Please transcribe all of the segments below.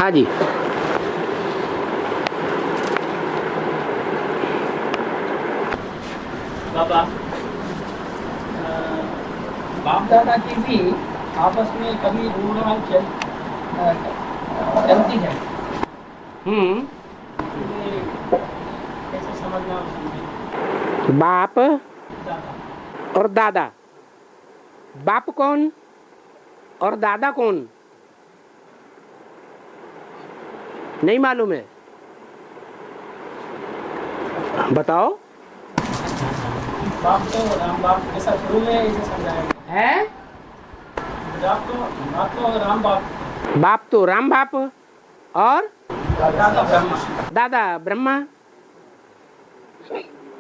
हाँ जी। बाबा, बाप दादा की भी आपस में कभी रूढ़ चलती है। ये कैसे समझना उसमें? बाप दादा और दादा। बाप कौन और दादा कौन? नहीं मालूम है? बताओ। बाप तो राम बाप के साथ शुरू में इसे समझाया गया है बाप तो राम बाप, बाप तो राम बाप और दादा ब्रह्मा। दादा ब्रह्मा।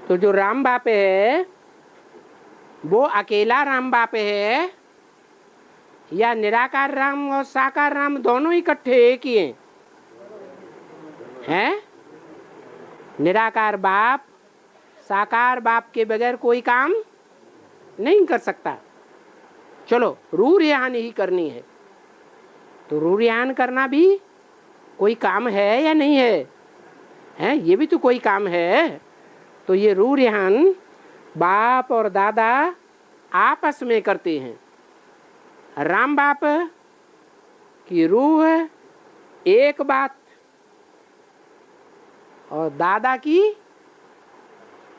तो जो राम बाप है वो अकेला राम बाप है या निराकार राम और साकार राम दोनों इकट्ठे एक ही हैं? निराकार बाप साकार बाप के बगैर कोई काम नहीं कर सकता। चलो रूह रिहान ही करनी है तो रूह रिहान करना भी कोई काम है या नहीं है? हैं? ये भी तो कोई काम है। तो ये रूह रिहान बाप और दादा आपस में करते हैं। राम बाप की रूह एक बात और दादा की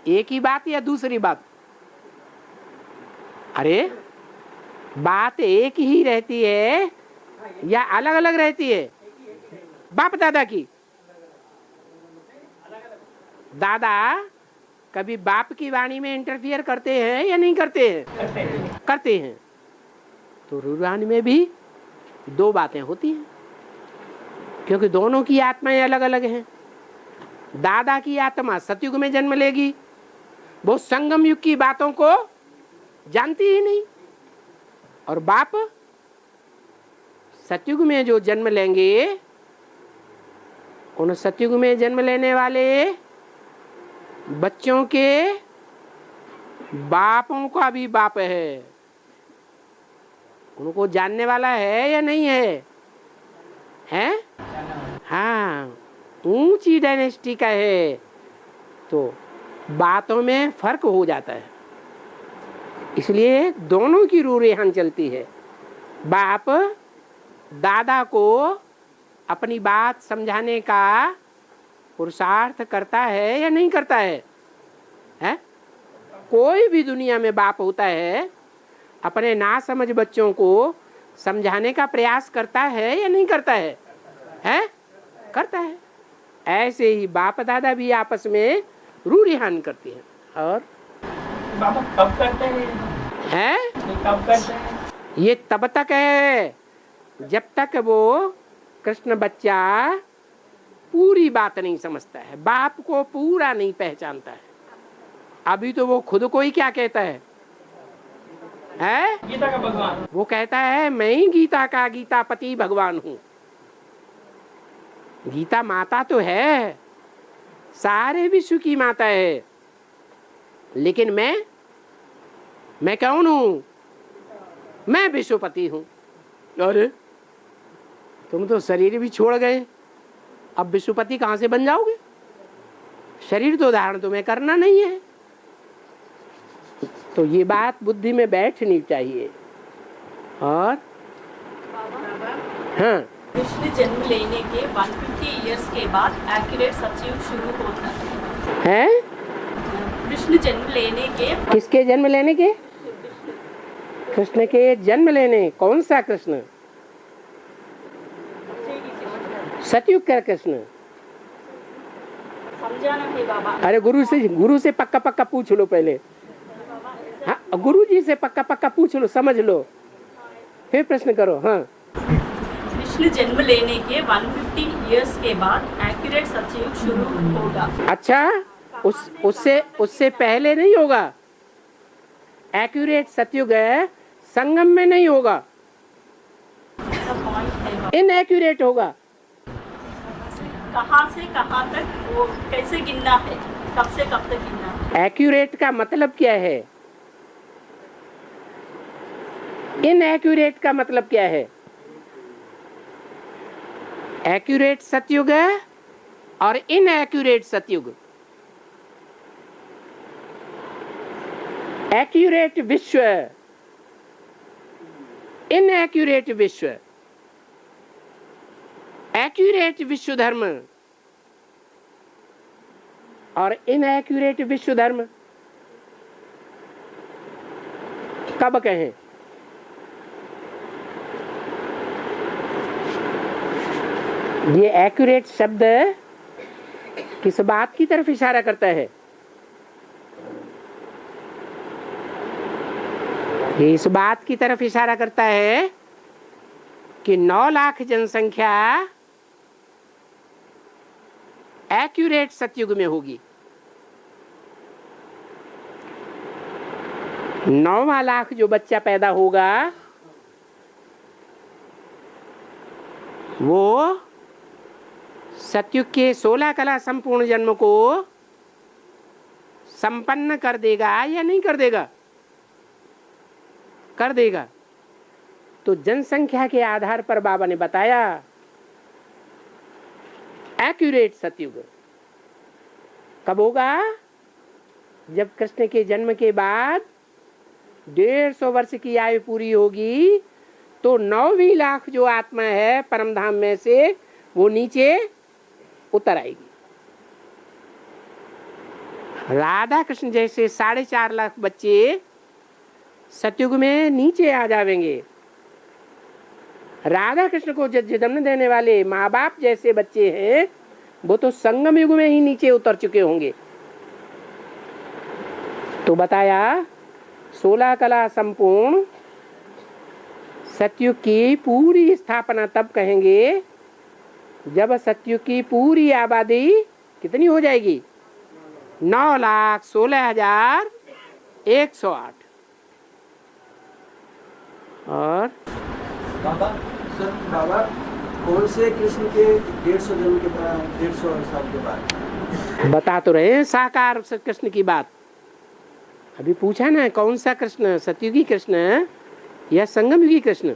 एक ही बात या दूसरी बात? अरे बात एक ही रहती है या अलग अलग रहती है? बाप दादा की दादा कभी बाप की वाणी में इंटरफियर करते हैं या नहीं करते हैं? करते हैं। तो रूहानी में भी दो बातें होती हैं क्योंकि दोनों की आत्माएं अलग अलग हैं। दादा की आत्मा सतयुग में जन्म लेगी, वो संगम युग की बातों को जानती ही नहीं। और बाप सतयुग में जो जन्म लेंगे उन सतयुग में जन्म लेने वाले बच्चों के बापों का भी बाप है, उनको जानने वाला है या नहीं है? हैं? हाँ, ऊंची डायनेस्टी का है तो बातों में फर्क हो जाता है। इसलिए दोनों की रूह रेहान चलती है। बाप दादा को अपनी बात समझाने का पुरुषार्थ करता है या नहीं करता है? हैं? कोई भी दुनिया में बाप होता है अपने नासमझ बच्चों को समझाने का प्रयास करता है या नहीं करता है? हैं? करता है। ऐसे ही बाप दादा भी आपस में रूह रिहान करती हैं। और बाबा कब करते हैं? हैं? कब करते हैं? ये तब तक है जब तक वो कृष्ण बच्चा पूरी बात नहीं समझता है, बाप को पूरा नहीं पहचानता है। अभी तो वो खुद को ही क्या कहता है? गीता का भगवान। वो कहता है मैं ही गीता का गीतापति भगवान हूँ। गीता माता तो है, सारे विश्व की माता है, लेकिन मैं कौन हूँ? मैं विश्वपति हूँ। अरे तुम तो शरीर भी छोड़ गए, अब विश्वपति कहाँ से बन जाओगे? शरीर तो धारण तुम्हें करना नहीं है। तो ये बात बुद्धि में बैठनी चाहिए। और हाँ, कृष्ण जन्म लेने के 150 इयर्स के बाद एक्यूरेट सतयुग शुरू होता है। कृष्ण जन्म लेने के किसके जन्म लेने के? कृष्ण के जन्म लेने। कौन सा कृष्ण? सतयुग का कृष्ण। समझाना है बाबा। अरे गुरु से पक्का पक्का पूछ लो पहले। हाँ, गुरु जी से पक्का पक्का पूछ लो, समझ लो, फिर प्रश्न करो। हाँ, कृष्ण जन्म लेने के 150 इयर्स के बाद एक्यूरेट सतयुग शुरू होगा। अच्छा, उससे पहले नहीं होगा। एक्यूरेट सतयुग है, संगम में नहीं होगा, इनएक्यूरेट होगा। कहाँ से कहाँ तक वो कैसे गिनना है, कब से कब तक गिनना है? एक्यूरेट का मतलब क्या है? इनएक्यूरेट का मतलब क्या है? एक्यूरेट सतयुग और इनएक्यूरेट सतयुग। एक्यूरेट विश्व, इनएक्यूरेट विश्व। एक्यूरेट विश्व धर्म और इनएक्यूरेट विश्व धर्म कब कहें? ये एक्यूरेट शब्द किस बात की तरफ इशारा करता है? ये इस बात की तरफ इशारा करता है कि 9 लाख जनसंख्या एक्यूरेट सतयुग में होगी। 9वां लाख जो बच्चा पैदा होगा वो सतयुग के 16 कला संपूर्ण जन्म को संपन्न कर देगा या नहीं कर देगा? कर देगा। तो जनसंख्या के आधार पर बाबा ने बताया एक्यूरेट सतयुग कब होगा? जब कृष्ण के जन्म के बाद 150 वर्ष की आयु पूरी होगी तो 9वीं लाख जो आत्मा है परमधाम में से वो नीचे उतर आएगी। राधा कृष्ण जैसे 4.5 लाख बच्चे सतयुग में नीचे आ जाएंगे। राधा कृष्ण को जन्म देने वाले माँ बाप जैसे बच्चे हैं वो तो संगम युग में ही नीचे उतर चुके होंगे। तो बताया 16 कला संपूर्ण सतयुग की पूरी स्थापना तब कहेंगे जब सतयुग की पूरी आबादी कितनी हो जाएगी? 9,16,108। और बाबा कौन से कृष्ण के 150 जन्म के बाद 150 साल के बाद? बता तो रहे हैं साकार कृष्ण की बात। अभी पूछा ना कौन सा कृष्ण, सतयुगी कृष्ण या संगम युगी कृष्ण?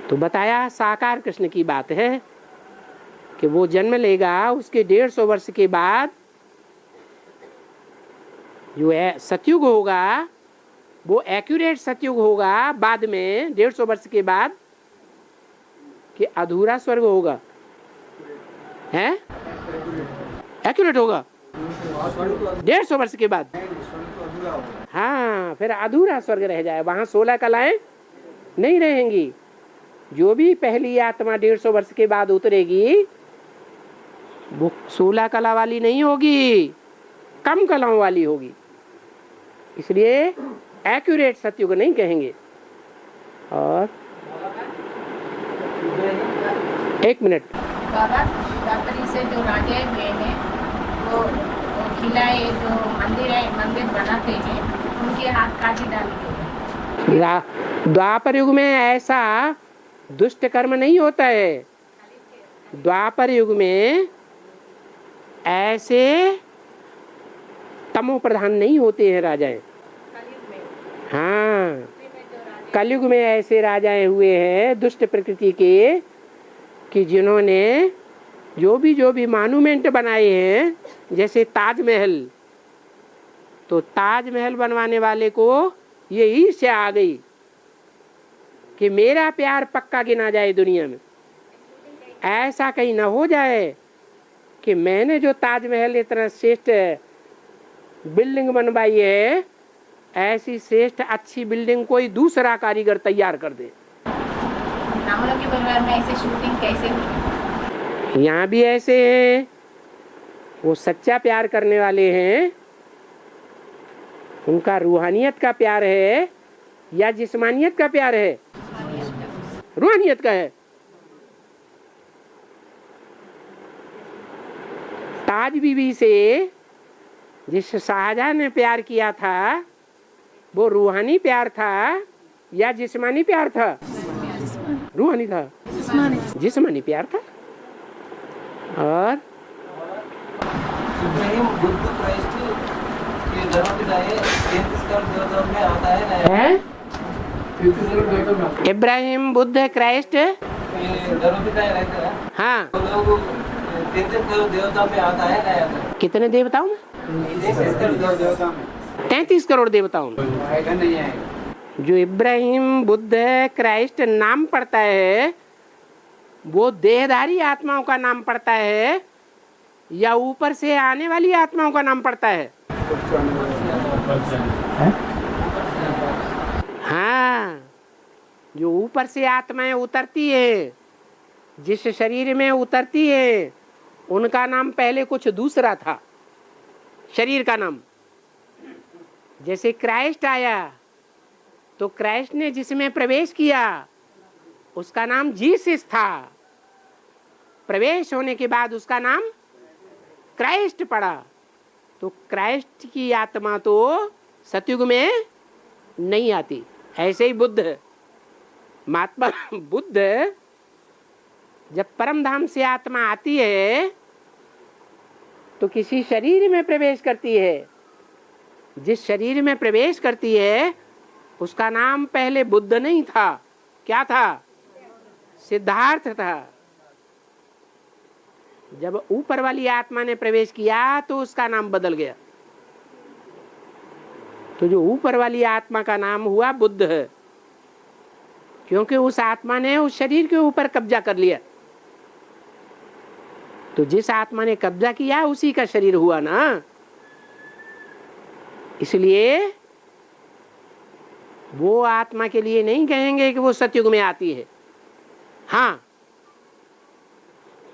तो बताया साकार कृष्ण की बात है कि वो जन्म लेगा, उसके 150 वर्ष के बाद जो है सतयुग होगा वो एक्यूरेट सतयुग होगा। बाद में 150 वर्ष के बाद कि अधूरा स्वर्ग होगा, है एक्यूरेट होगा 150 वर्ष के बाद। हाँ, फिर अधूरा स्वर्ग रह जाए, वहां 16 कलाएं नहीं रहेंगी। जो भी पहली आत्मा 150 वर्ष के बाद उतरेगी वो 16 कला वाली नहीं होगी, कम कलाओं वाली होगी। इसलिए एक्यूरेट सतयुग नहीं कहेंगे। और 1 मिनट बाबा, शिवरात्रि से जो राजा हुए हैं वो खिलाए जो मंदिर बनाते हैं उनके हाथ काटी डाली। द्वापर युग में ऐसा दुष्ट कर्म नहीं होता है। द्वापर युग में ऐसे तमो प्रधान नहीं होते हैं राजाएं। हाँ, कलयुग में ऐसे राजाएं हुए हैं दुष्ट प्रकृति के कि जिन्होंने जो भी मॉन्यूमेंट बनाए हैं, जैसे ताजमहल, तो ताजमहल बनवाने वाले को ये ईर्ष्या आ गई कि मेरा प्यार पक्का गिना जाए दुनिया में। ऐसा कहीं ना हो जाए कि मैंने जो ताजमहल इतना श्रेष्ठ बिल्डिंग बनवाई है, ऐसी श्रेष्ठ अच्छी बिल्डिंग कोई दूसरा कारीगर तैयार कर दे। हम लोग के परिवार में ऐसे शूटिंग कैसे हुई? यहाँ भी ऐसे हैं, वो सच्चा प्यार करने वाले हैं, उनका रूहानियत का प्यार है या जिस्मानियत का प्यार है? रूहानियत का है। ताज बीबी से जिस शाहजहां ने प्यार किया था वो रूहानी प्यार था या जिस्मानी प्यार था? रूहानी था, जिस्मानी प्यार था। और इब्राहिम बुद्ध क्राइस्ट के धर्म के दाए 33 करोड़ देवताओं में आता है। इब्राहिम बुद्ध क्राइस्ट ये धर्मपिता रहते हैं हाँ, तो लोग 33 करोड़ देवता में आता है नहीं आता है? कितने देवताओं में? 33 करोड़ देवता में 33 करोड़ देवताओं में। आएगा नहीं आएगा? जो इब्राहिम, बुद्ध, क्राइस्ट नाम पड़ता है वो देहधारी आत्माओं का नाम पड़ता है या ऊपर से आने वाली आत्माओं का नाम पड़ता है? हाँ, जो ऊपर से आत्माएं उतरती है, जिस शरीर में उतरती है, उनका नाम पहले कुछ दूसरा था, शरीर का नाम। जैसे क्राइस्ट आया तो क्राइस्ट ने जिसमें प्रवेश किया उसका नाम जीसस था। प्रवेश होने के बाद उसका नाम क्राइस्ट पड़ा। तो क्राइस्ट की आत्मा तो सतयुग में नहीं आती। ऐसे ही बुद्ध, महात्मा बुद्ध, जब परम धाम से आत्मा आती है तो किसी शरीर में प्रवेश करती है। जिस शरीर में प्रवेश करती है उसका नाम पहले बुद्ध नहीं था, क्या था? सिद्धार्थ था। जब ऊपर वाली आत्मा ने प्रवेश किया तो उसका नाम बदल गया। तो जो ऊपर वाली आत्मा का नाम हुआ बुद्ध है, क्योंकि उस आत्मा ने उस शरीर के ऊपर कब्जा कर लिया। तो जिस आत्मा ने कब्जा किया उसी का शरीर हुआ ना। इसलिए वो आत्मा के लिए नहीं कहेंगे कि वो सतयुग में आती है। हाँ,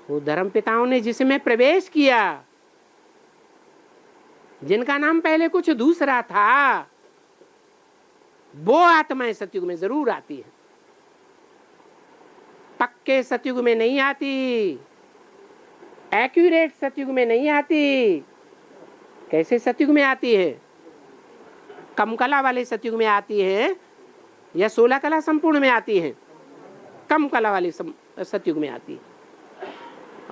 वो धर्मपिताओं ने जिसमें प्रवेश किया, जिनका नाम पहले कुछ दूसरा था, वो आत्माएं सतयुग में जरूर आती है। पक्के सतयुग में नहीं आती, एक्यूरेट सतयुग में नहीं आती। कैसे सतयुग में आती है? कम कला वाले सतयुग में आती है या 16 कला संपूर्ण में आती है? कम कला वाले सतयुग में आती है।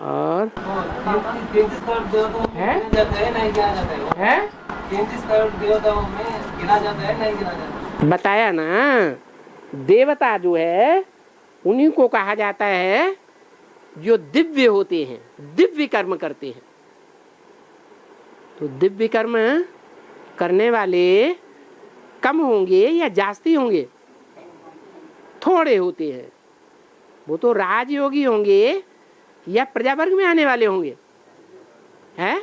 और 33 करोड़ देवताओं में हैं? गिना जाता है नहीं गिना जाता है? 33 करोड़ देवताओं में गिना जाता है नहीं गिना जाता है? बताया ना, देवता जो है उन्हीं को कहा जाता है जो दिव्य होते हैं, दिव्य कर्म करते हैं। तो दिव्य कर्म करने वाले कम होंगे या जास्ती होंगे? थोड़े होते हैं। वो तो राजयोगी होंगे या प्रजावर्ग में आने वाले होंगे? हैं?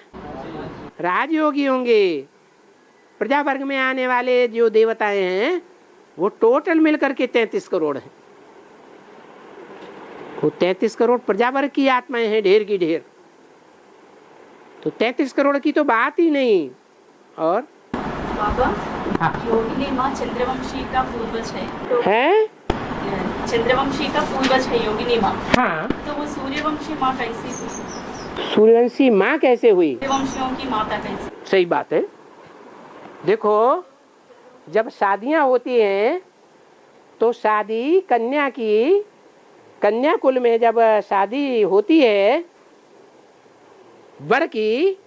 राजयोगी होंगे। प्रजावर्ग में आने वाले जो देवताएं हैं वो टोटल मिलकर के 33 करोड़ हैं। वो 33 करोड़ प्रजावर्ग की आत्माएं हैं, ढेर की ढेर। तो 33 करोड़ की तो बात ही नहीं। और बाबा, योगिनी माँ चंद्रवंशी का पूर्वज है तो है? चंद्रवंशी का पूर्वज है योगिनी माँ। हाँ, तो वो सूर्यवंशी माँ कैसी थी? सूर्यवंशी माँ कैसे हुई? सूर्यवंशियों की माता कैसी? सही बात है। देखो, जब शादियां होती हैं तो शादी कन्या की, कन्या कुल में जब शादी होती है वर की,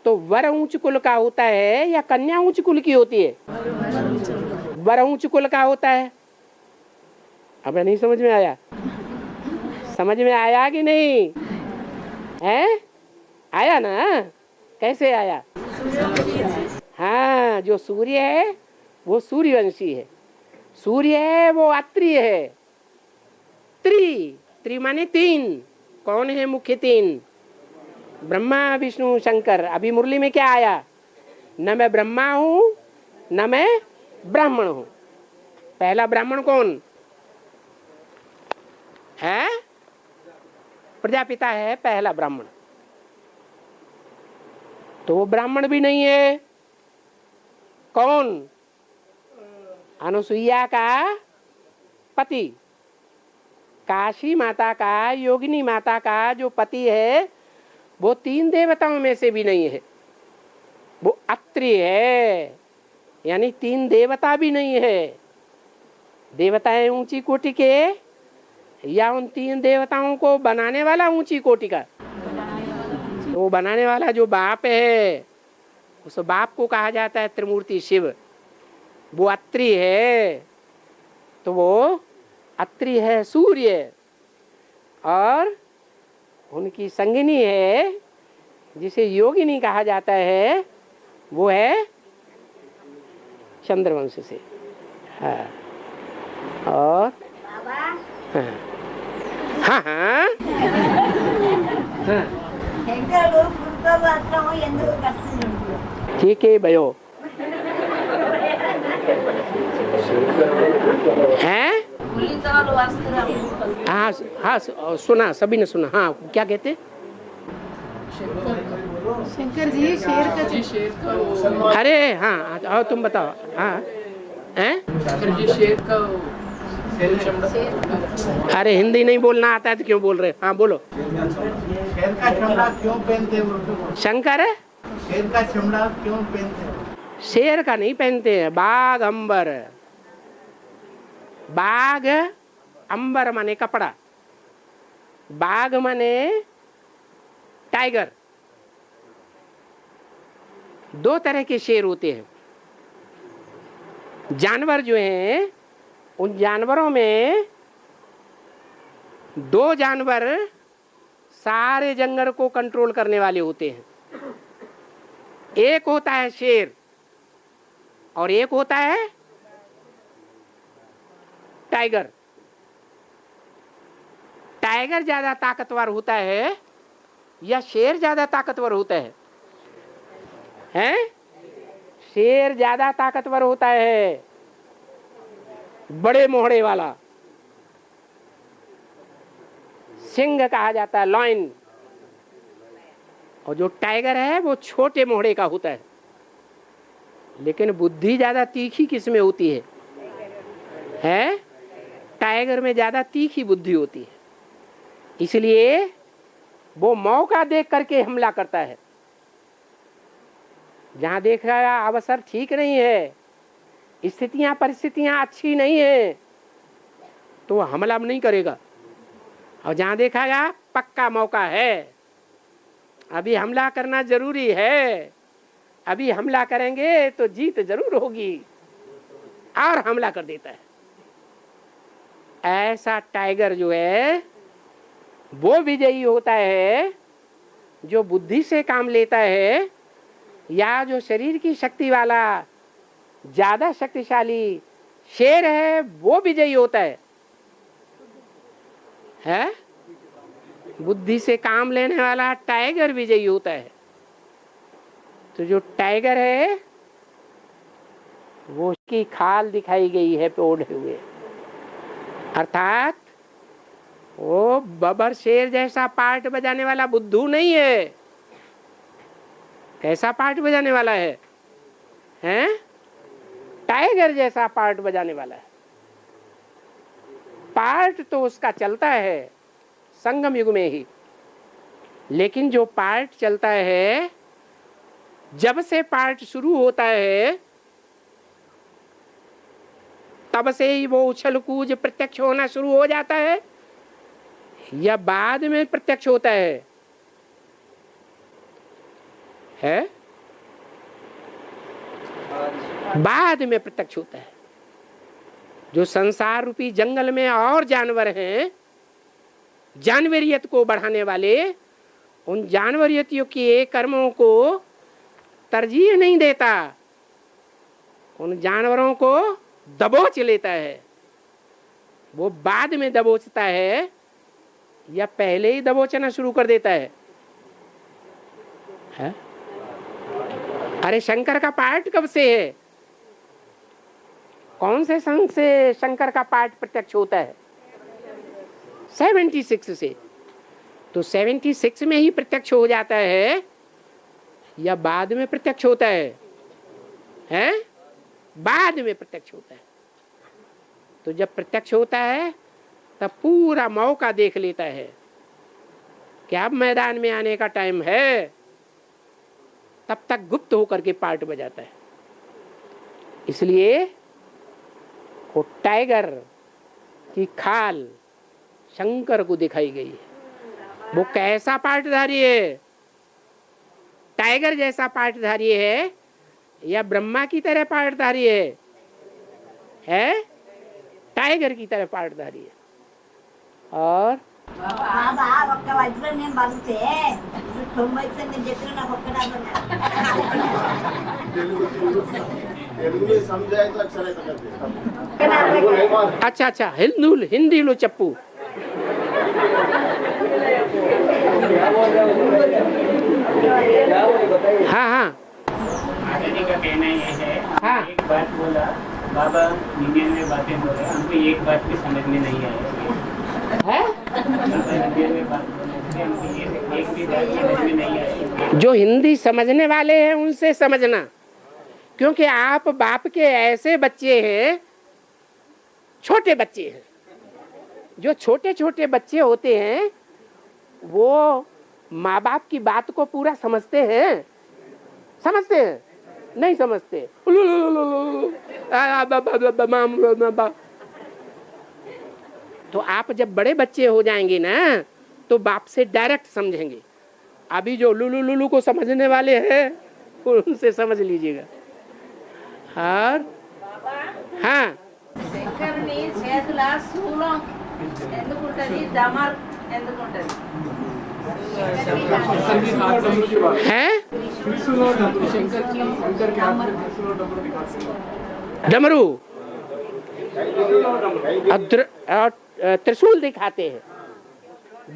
तो वर ऊंच कुल का होता है या कन्या ऊंच कुल की होती है? वर ऊंच कुल का होता है। अब नहीं समझ में आया? समझ में आया कि नहीं? है? आया ना? कैसे आया? हाँ, जो सूर्य है वो सूर्यवंशी है। सूर्य है वो अत्रि है। त्रि माने तीन। कौन है मुख्य तीन? ब्रह्मा, विष्णु, शंकर। अभी मुरली में क्या आया? न मैं ब्रह्मा हूं न मैं ब्राह्मण हूं। पहला ब्राह्मण कौन है? प्रजापिता है पहला ब्राह्मण। तो वो ब्राह्मण भी नहीं है। कौन? अनुसुईया का पति, काशी माता का, योगिनी माता का जो पति है वो 3 देवताओं में से भी नहीं है। वो अत्रि है, यानी 3 देवता भी नहीं है। देवताएं ऊंची कोटि के या उन 3 देवताओं को बनाने वाला ऊंची कोटि का? तो वो बनाने वाला जो बाप है उस बाप को कहा जाता है त्रिमूर्ति शिव। वो अत्रि है। तो वो अत्रि है सूर्य। और उनकी संगिनी है जिसे योगिनी कहा जाता है, वो है चंद्रवंश से। हाँ, और हाँ हाँ हाँ, हाँ। ठीक है भयो हैं? हाँ हाँ, सुना, सभी ने सुना। हाँ, क्या कहते? शंकर जी शेर का अरे हाँ, आओ तुम बताओ। हाँ हैं? शेर का अरे हिंदी नहीं बोलना आता है तो क्यों बोल रहे? हाँ बोलो। शेर का चमड़ा क्यों पहनते वो? शंकर है? शेर का चमड़ा क्यों पहनते? शेर का नहीं पहनते हैं, बाघ अंबर। बाघ अंबर माने कपड़ा, बाघ माने टाइगर। दो तरह के शेर होते हैं। जानवर जो हैं, उन जानवरों में दो जानवर सारे जंगल को कंट्रोल करने वाले होते हैं। एक होता है शेर और एक होता है टाइगर। टाइगर ज्यादा ताकतवर होता है या शेर ज्यादा ताकतवर होता है? हैं? शेर ज्यादा ताकतवर होता है, बड़े मोहड़े वाला, सिंह कहा जाता है, लॉइन। और जो टाइगर है वो छोटे मोहड़े का होता है। लेकिन बुद्धि ज्यादा तीखी किसमें होती है? हैं? टाइगर में ज्यादा तीखी बुद्धि होती है, इसलिए वो मौका देख करके हमला करता है। जहां देख रहा अवसर ठीक नहीं है, स्थितियां परिस्थितियां अच्छी नहीं है, तो वो हमला नहीं करेगा। और जहां देखागा पक्का मौका है, अभी हमला करना जरूरी है, अभी हमला करेंगे तो जीत जरूर होगी, और हमला कर देता है। ऐसा टाइगर जो है वो विजयी होता है जो बुद्धि से काम लेता है, या जो शरीर की शक्ति वाला ज्यादा शक्तिशाली शेर है वो विजयी होता है? बुद्धि से काम लेने वाला टाइगर विजयी होता है। तो जो टाइगर है वो उसकी खाल दिखाई गई है पे ओढ़े हुए, अर्थात वो बबर शेर जैसा पार्ट बजाने वाला बुद्धू नहीं है। कैसा पार्ट बजाने वाला है? हैं? टाइगर जैसा पार्ट बजाने वाला है। पार्ट तो उसका चलता है संगम युग में ही, लेकिन जो पार्ट चलता है, जब से पार्ट शुरू होता है तब से ही वो उछल कूद प्रत्यक्ष होना शुरू हो जाता है, या बाद में प्रत्यक्ष होता है? बाद में प्रत्यक्ष होता है। जो संसार रूपी जंगल में और जानवर हैं, जानवरियत को बढ़ाने वाले, उन जानवरियतियों के कर्मों को तरजीह नहीं देता, उन जानवरों को दबोच लेता है। वो बाद में दबोचता है या पहले ही दबोचना शुरू कर देता है? अरे शंकर का पार्ट कब से है? कौन से संघ से शंकर का पार्ट प्रत्यक्ष होता है? 76 से। तो 76 में ही प्रत्यक्ष हो जाता है या बाद में प्रत्यक्ष होता है? हैं? बाद में प्रत्यक्ष होता है। तो जब प्रत्यक्ष होता है तब पूरा मौका देख लेता है कि अब मैदान में आने का टाइम है, तब तक गुप्त होकर के पार्ट बजाता है। इसलिए वो टाइगर की खाल शंकर को दिखाई गई है। वो कैसा पार्टधारी है? टाइगर जैसा पार्टधारी है या ब्रह्मा की तरह पार्टधारी है? टाइगर की तरह पार्टधारी है। और బాబా ఒక్క వజ్రం నేను పలితే 90 నేను చెప్పిన నాకు ఒక్కడా तेलुगु में समझाए तो अच्छा रहता करते अच्छा अच्छा हिंदी लो चप्पू हाँ हाँ माता जी का कहना ये है, हाँ। एक बात बोला बाबा 99 बातें बोले, हमको एक बात भी समझ में नहीं आई है? बाबा 99 बात बोले थे, हमको एक भी बात समझ में नहीं आई। जो हिंदी समझने वाले हैं उनसे समझना, क्योंकि आप बाप के ऐसे बच्चे हैं, छोटे बच्चे हैं। जो छोटे छोटे बच्चे होते हैं वो माँ बाप की बात को पूरा समझते हैं? नहीं समझते। तो आप जब बड़े बच्चे हो जाएंगे ना तो बाप से डायरेक्ट समझेंगे। अभी जो लुलु लुलु को समझने वाले हैं उनसे समझ लीजिएगा। और हाँ శంకరుని చేతుల శూలం ఎందుకుంటది డమర్ ఎందుకుంటది है डमरू और त्रिशूल दिखाते हैं,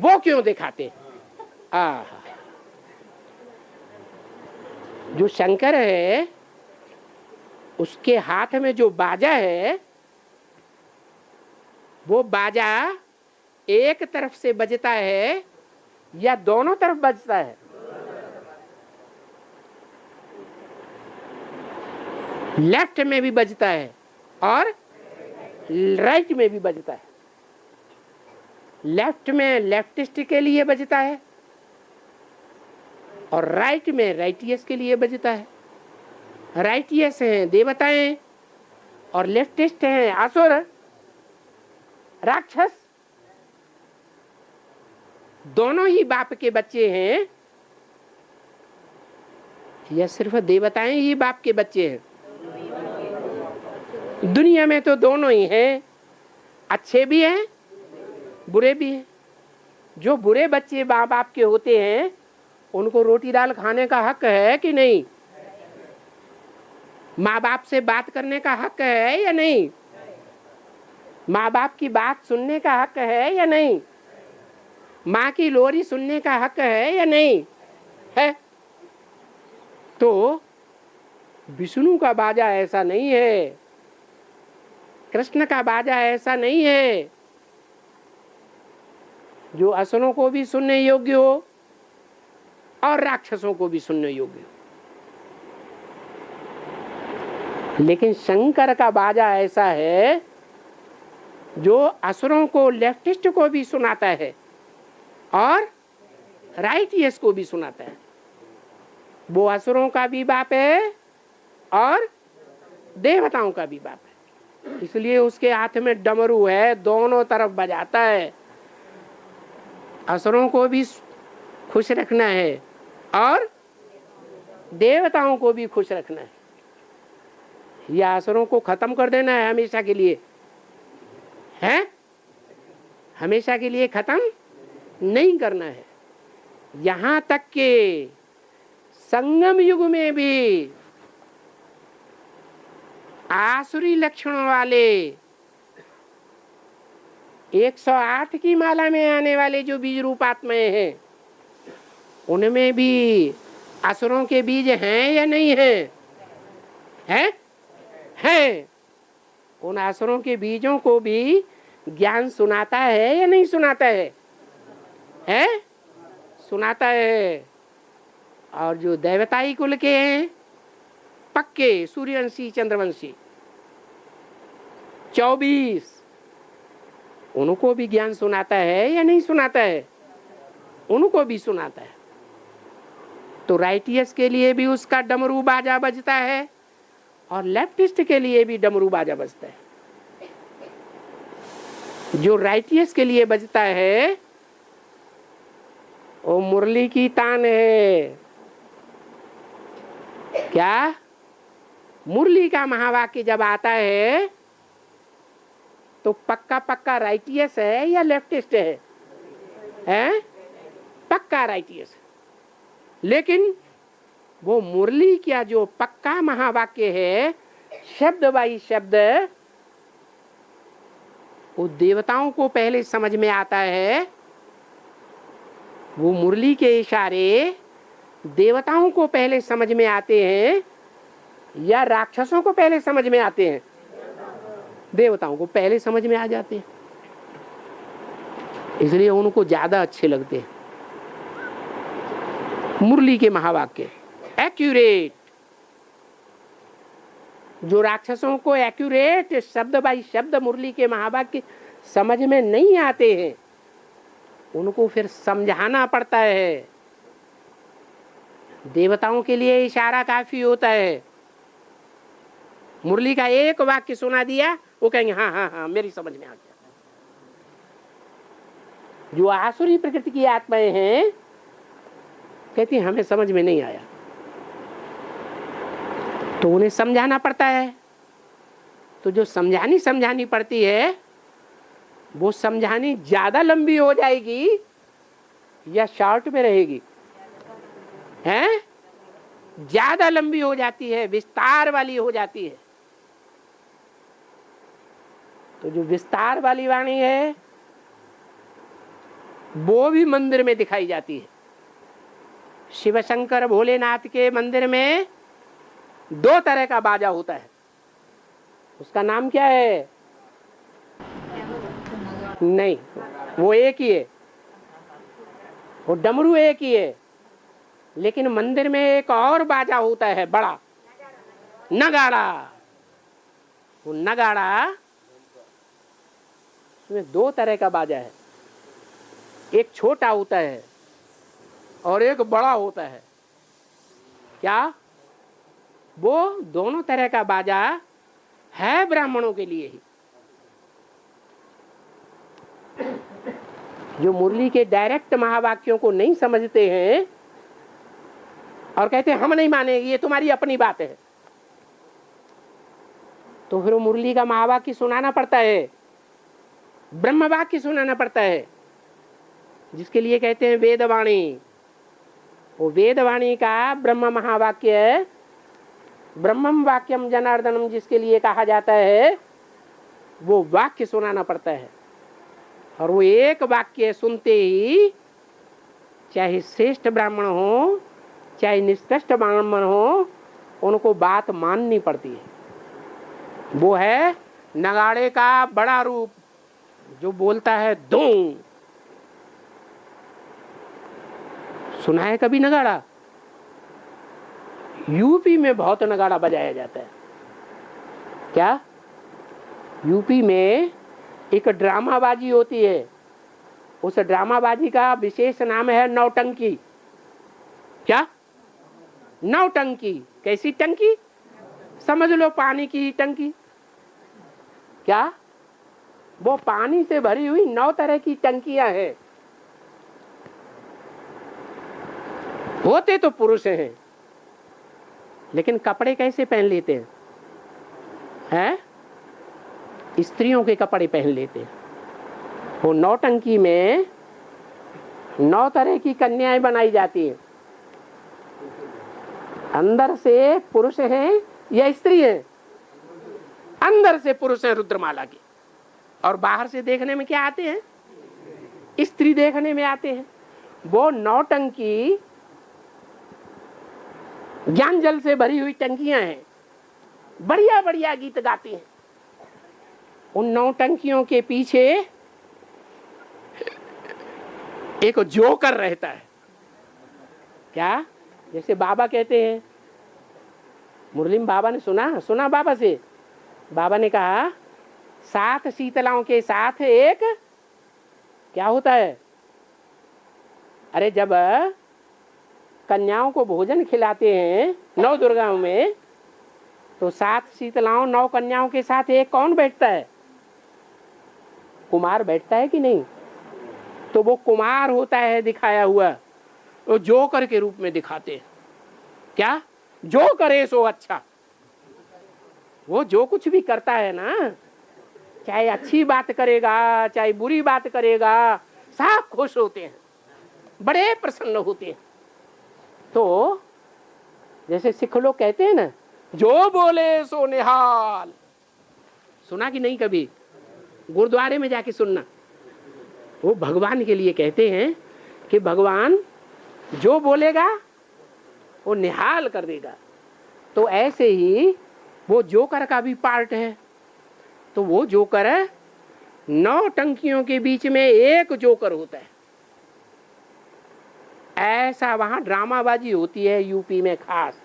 वो क्यों दिखाते हैं? जो शंकर है उसके हाथ में जो बाजा है वो बाजा एक तरफ से बजता है या दोनों तरफ बजता है? लेफ्ट में भी बजता है और राइट में भी बजता है। लेफ्ट में लेफ्टिस्ट के लिए बजता है और राइट में राइटियस के लिए बजता है। राइटियस हैं देवताएं और लेफ्टिस्ट हैं असुर राक्षस। दोनों ही बाप के बच्चे हैं या सिर्फ देवताएं ही बाप के बच्चे हैं? दुनिया में तो दोनों ही हैं, अच्छे भी हैं बुरे भी हैं। जो बुरे बच्चे माँ बाप के होते हैं उनको रोटी दाल खाने का हक है कि नहीं? माँ बाप से बात करने का हक है या नहीं? माँ बाप की बात सुनने का हक है या नहीं? माँ की लोरी सुनने का हक है या नहीं है? तो विष्णु का बाजा ऐसा नहीं है, कृष्ण का बाजा ऐसा नहीं है जो असुरों को भी सुनने योग्य हो और राक्षसों को भी सुनने योग्य हो। लेकिन शंकर का बाजा ऐसा है जो असुरों को लेफ्टिस्ट को भी सुनाता है और राइटियस को भी सुनाता है। वो असुरों का भी बाप है और देवताओं का भी बाप है। इसलिए उसके हाथ में डमरू है, दोनों तरफ बजाता है। असुरों को भी खुश रखना है और देवताओं को भी खुश रखना है। या असुरों को खत्म कर देना है हमेशा के लिए? है हमेशा के लिए खत्म नहीं करना है। यहाँ तक के संगम युग में भी आसुरी लक्षणों वाले 108 की माला में आने वाले जो बीज रूप आत्माएं हैं उनमें भी असुरों के बीज हैं या नहीं हैं? हैं। उन असुरों के बीजों को भी ज्ञान सुनाता है या नहीं सुनाता है? सुनाता है। और जो देवताई कुल के हैं पक्के सूर्यवंशी चंद्रवंशी 24 उनको भी ज्ञान सुनाता है या नहीं सुनाता है? उनको भी सुनाता है। तो राइटियस के लिए भी उसका डमरू बाजा बजता है और लेफ्टिस्ट के लिए भी डमरू बाजा बजता है। जो राइटियस के लिए बजता है वो मुरली की तान है। क्या मुरली का महावाक्य जब आता है तो पक्का पक्का राइटियस है या लेफ्टिस्ट है? है, पक्का राइटियस। लेकिन वो मुरली का जो पक्का महावाक्य है, शब्द बाई शब्द, वो देवताओं को पहले समझ में आता है। वो मुरली के इशारे देवताओं को पहले समझ में आते हैं या राक्षसों को पहले समझ में आते हैं? देवताओं को पहले समझ में आ जाते हैं, इसलिए उनको ज्यादा अच्छे लगते हैं मुरली के महावाक्य, एक्यूरेट। जो राक्षसों को एक्यूरेट शब्द बाई शब्द मुरली के महावाक्य समझ में नहीं आते हैं, उनको फिर समझाना पड़ता है। देवताओं के लिए इशारा काफी होता है। मुरली का एक वाक्य सुना दिया, वो कहेंगे हाँ हाँ हाँ मेरी समझ में आ गया। जो आसुरी प्रकृति की आत्माएं हैं, कहती हमें समझ में नहीं आया, तो उन्हें समझाना पड़ता है। तो जो समझानी पड़ती है, वो समझानी ज्यादा लंबी हो जाएगी या शॉर्ट में रहेगी? हैं? ज्यादा लंबी हो जाती है, विस्तार वाली हो जाती है। तो जो विस्तार वाली वाणी है, वो भी मंदिर में दिखाई जाती है। शिव शंकर भोलेनाथ के मंदिर में 2 तरह का बाजा होता है। उसका नाम क्या है? नहीं, वो एक ही है, वो डमरू एक ही है। लेकिन मंदिर में एक और बाजा होता है, बड़ा नगाड़ा। वो नगाड़ा, उसमें 2 तरह का बाजा है, एक छोटा होता है और एक बड़ा होता है। क्या? वो दोनों तरह का बाजा है ब्राह्मणों के लिए ही। जो मुरली के डायरेक्ट महावाक्यों को नहीं समझते हैं और कहते हैं हम नहीं मानेंगे, ये तुम्हारी अपनी बात है, तो फिर वो मुरली का महावाक्य सुनाना पड़ता है, ब्रह्म वाक्य सुनाना पड़ता है, जिसके लिए कहते हैं वेदवाणी। वो वेदवाणी का ब्रह्म महावाक्य, ब्रह्मम वाक्यम जनार्दनम जिसके लिए कहा जाता है, वो वाक्य सुनाना पड़ता है। और वो एक वाक्य सुनते ही, चाहे श्रेष्ठ ब्राह्मण हो चाहे निष्कृष्ट ब्राह्मण हो, उनको बात माननी पड़ती है। वो है नगाड़े का बड़ा रूप, जो बोलता है दूं। सुना है कभी नगाड़ा? यूपी में बहुत नगाड़ा बजाया जाता है। क्या? यूपी में एक ड्रामाबाजी होती है, उस ड्रामाबाजी का विशेष नाम है नौटंकी। क्या? नौटंकी। कैसी टंकी? समझ लो पानी की टंकी। क्या? वो पानी से भरी हुई 9 तरह की टंकियां हैं। होते तो पुरुष हैं, लेकिन कपड़े कैसे पहन लेते हैं? हैं? स्त्रियों के कपड़े पहन लेते हैं। वो नौटंकी में 9 तरह की कन्याएं बनाई जाती हैं। अंदर से पुरुष हैं या स्त्री हैं? अंदर से पुरुष हैं रुद्रमाला के, और बाहर से देखने में क्या आते हैं? स्त्री देखने में आते हैं। वो नौटंकी ज्ञान जल से भरी हुई टंकियां हैं, बढ़िया बढ़िया गीत गाती हैं। उन नौटंकियों के पीछे एक जोकर रहता है। क्या? जैसे बाबा कहते हैं, मुरली में बाबा ने सुना बाबा से, बाबा ने कहा 7 शीतलाओं के साथ एक क्या होता है? अरे जब कन्याओं को भोजन खिलाते हैं 9 दुर्गाओं में, तो 7 शीतलाओं 9 कन्याओं के साथ एक कौन बैठता है? कुमार बैठता है कि नहीं? तो वो कुमार होता है दिखाया हुआ, वो जोकर के रूप में दिखाते हैं। क्या? जो करे सो अच्छा। वो जो कुछ भी करता है ना, चाहे अच्छी बात करेगा चाहे बुरी बात करेगा, सब खुश होते हैं, बड़े प्रसन्न होते हैं। तो जैसे सिख लोग कहते हैं ना, जो बोले सो निहाल, सुना कि नहीं कभी? गुरुद्वारे में जाके सुनना। वो भगवान के लिए कहते हैं कि भगवान जो बोलेगा वो निहाल कर देगा। तो ऐसे ही वो जोकर का भी पार्ट है। तो वो जोकर 9 टंकियों के बीच में एक जोकर होता है। ऐसा वहां ड्रामाबाजी होती है यूपी में खास।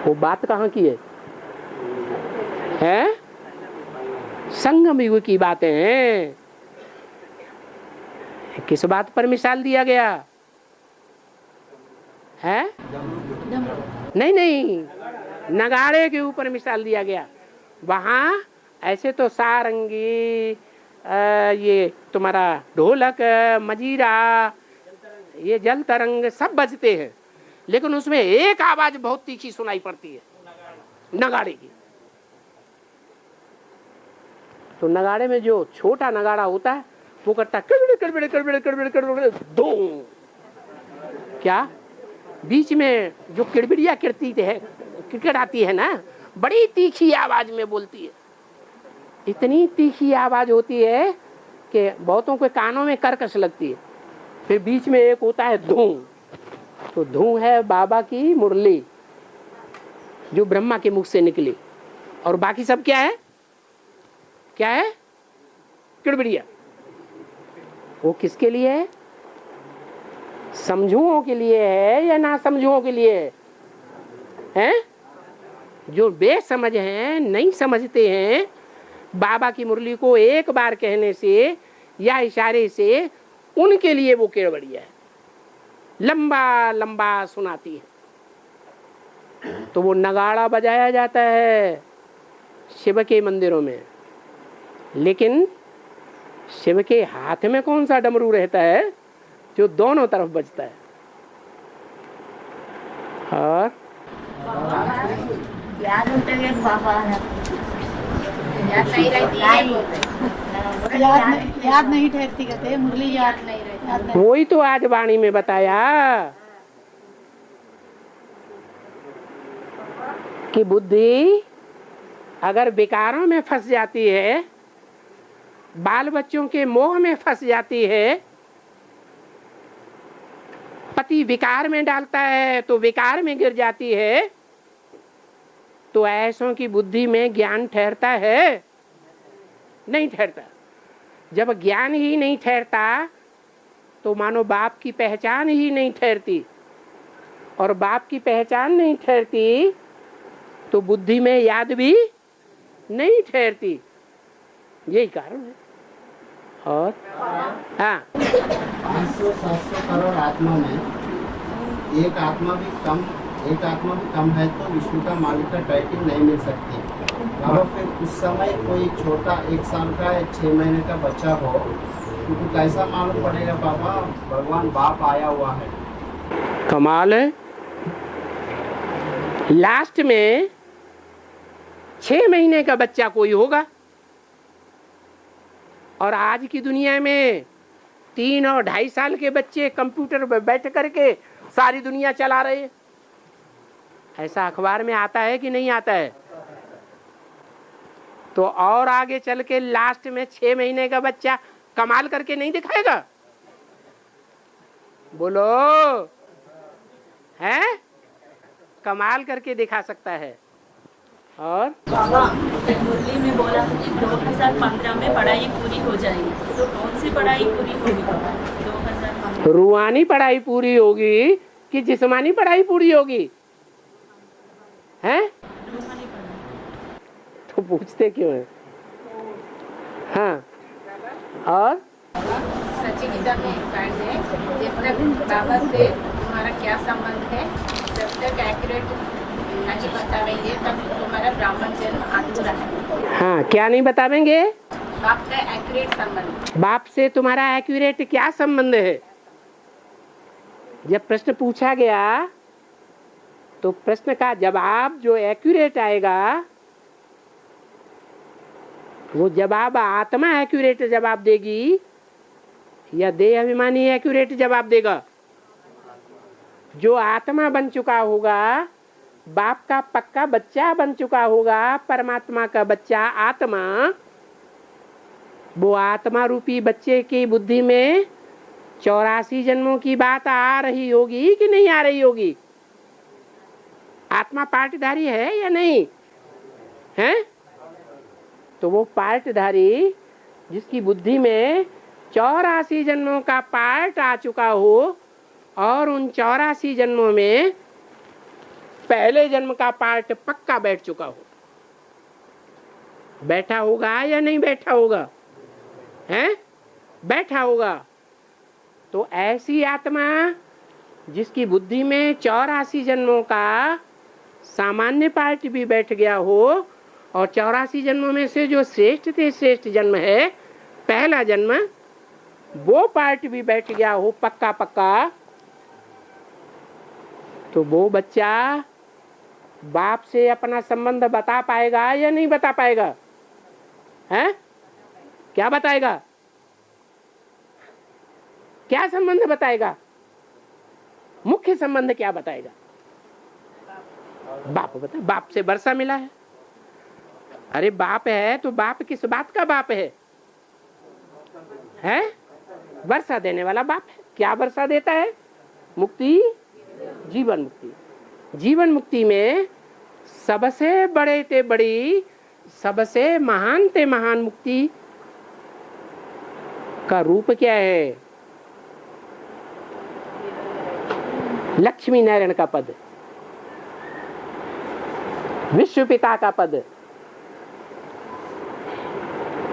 वो बात कहाँ की है? संगम युग की बातें हैं। किस बात पर मिसाल दिया गया है? नहीं नहीं, नगाड़े के ऊपर मिसाल दिया गया। वहां ऐसे तो सारंगी, ये तुम्हारा ढोलक, मजीरा, ये जल तरंग सब बजते हैं, लेकिन उसमें एक आवाज बहुत तीखी सुनाई पड़ती है, नगाड़े की। तो नगाड़े में जो छोटा नगाड़ा होता है वो करता है कड़बड़े कड़बड़े कड़बड़े कड़बड़े कड़बड़े दो। क्या बीच में जो किड़बिड़िया किड़किड़ आती है ना, बड़ी तीखी आवाज में बोलती है। इतनी तीखी आवाज होती है कि बहुतों के कानों में कर्कश लगती है। फिर बीच में एक होता है धूं। तो धूं है बाबा की मुरली जो ब्रह्मा के मुख से निकली। और बाकी सब क्या है? क्या है? किड़बिड़िया। वो किसके लिए है? समझुओं के लिए है या ना समझुओं के लिए है? हैं? जो बेसमझ हैं, नहीं समझते हैं, बाबा की मुरली को एक बार कहने से या इशारे से, उनके लिए वो किड़बिड़िया है, लंबा लंबा सुनाती है। तो वो नगाड़ा बजाया जाता है शिव के मंदिरों में। लेकिन शिव के हाथ में कौन सा डमरू रहता है जो दोनों तरफ बजता है? और याद होते हुए बाबा है, याद नहीं ठहरती, कहते मुरली याद नहीं रहती। वही तो आज वाणी में बताया कि बुद्धि अगर विकारों में फंस जाती है, बाल बच्चों के मोह में फंस जाती है, पति विकार में डालता है तो विकार में गिर जाती है, तो ऐसों की बुद्धि में ज्ञान ठहरता है? नहीं ठहरता। जब ज्ञान ही नहीं ठहरता तो मानो बाप की पहचान ही नहीं ठहरती, और बाप की पहचान नहीं ठहरती तो बुद्धि में याद भी नहीं ठहरती। यही कारण है। और हाँ, 500-700 करोड़ आत्मा में एक आत्मा भी कम है तो विष्णु का मालिक का टाइटल नहीं मिल सकती। अब फिर उस समय कोई छोटा 1 साल का या 6 महीने का बच्चा हो तो कैसा मालूम पड़ेगा बाबा भगवान बाप आया हुआ है? कमाल है। लास्ट में 6 महीने का बच्चा कोई होगा, और आज की दुनिया में 3 और 2.5 साल के बच्चे कंप्यूटर पर बैठ करके सारी दुनिया चला रहे हैं। ऐसा अखबार में आता है कि नहीं आता है? तो और आगे चल के लास्ट में 6 महीने का बच्चा कमाल करके नहीं दिखाएगा? बोलो, है? कमाल करके दिखा सकता है। और बाबा मुरली में बोला कि 2015 में पढ़ाई पूरी हो जाएगी, तो कौन सी पढ़ाई पूरी होगी? 2015 रूहानी पढ़ाई पूरी होगी कि जिस्मानी पढ़ाई पूरी होगी? हैं? रूहानी पढ़ाई। तो पूछते क्यों है? हाँ, और सचिकिता में एक पॉइंट है, जब तक बाबा से तुम्हारा क्या संबंध है, जब तक एक्यूरेट नहीं बतावेंगे तब तुम्हारा ब्राह्मण जन्म अधूरा है। हाँ, क्या नहीं बतावेंगे? बाप का एक्यूरेट संबंध। बाप से तुम्हारा एक्यूरेट क्या संबंध है? जब प्रश्न पूछा गया तो प्रश्न का जवाब जो एक्यूरेट आएगा वो जवाब आत्मा एक्यूरेट जवाब देगी या देह अभिमानी एक्यूरेट जवाब देगा? जो आत्मा बन चुका होगा, बाप का पक्का बच्चा बन चुका होगा, परमात्मा का बच्चा आत्मा, वो आत्मा रूपी बच्चे की बुद्धि में 84 जन्मों की बात आ रही होगी कि नहीं आ रही होगी? आत्मा पार्टधारी है या नहीं है? तो वो पार्टधारी जिसकी बुद्धि में 84 जन्मों का पार्ट आ चुका हो और उन 84 जन्मों में पहले जन्म का पार्ट पक्का बैठ चुका हो, बैठा होगा या नहीं बैठा होगा? हैं? बैठा होगा। तो ऐसी आत्मा जिसकी बुद्धि में 84 जन्मों का सामान्य पार्ट भी बैठ गया हो और 84 जन्मों में से जो श्रेष्ठ से श्रेष्ठ जन्म है, पहला जन्म, वो पार्ट भी बैठ गया हो पक्का पक्का, तो वो बच्चा बाप से अपना संबंध बता पाएगा या नहीं बता पाएगा? हैं? क्या बताएगा? क्या संबंध बताएगा? मुख्य संबंध क्या बताएगा? बाप बता, बाप से वर्षा मिला है। अरे बाप है तो बाप किस बात का बाप है? हैं? वर्षा देने वाला बाप है। क्या वर्षा देता है? मुक्ति, जीवन मुक्ति। जीवन मुक्ति में सबसे बड़े ते बड़ी, सबसे महान ते महान मुक्ति का रूप क्या है? लक्ष्मी नारायण का पद, विश्व पिता का पद,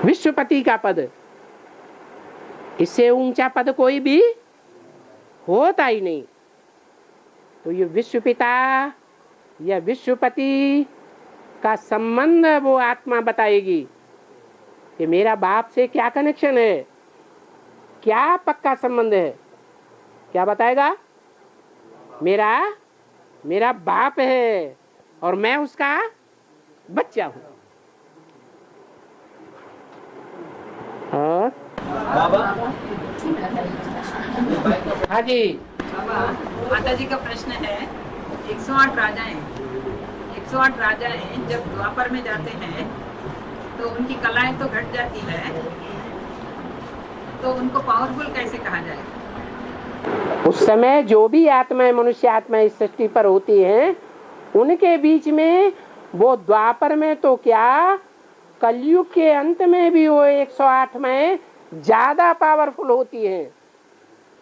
विश्वपति का पद। इससे ऊंचा पद कोई भी होता ही नहीं। तो ये विश्व पिता या विश्वपति का संबंध वो आत्मा बताएगी कि मेरा बाप से क्या कनेक्शन है, क्या पक्का संबंध है। क्या बताएगा? मेरा बाप है और मैं उसका बच्चा हूं। और हाँ जी, माता जी का प्रश्न है, 108 राजाएं जब द्वापर में जाते हैं तो उनकी कलाएं तो घट जाती है, तो उनको पावरफुल कैसे कहा जाए? उस समय जो भी आत्माएं, मनुष्य आत्माएं इस सृष्टि पर होती हैं, उनके बीच में वो द्वापर में तो क्या, कलयुग के अंत में भी वो 108 में ज्यादा पावरफुल होती हैं।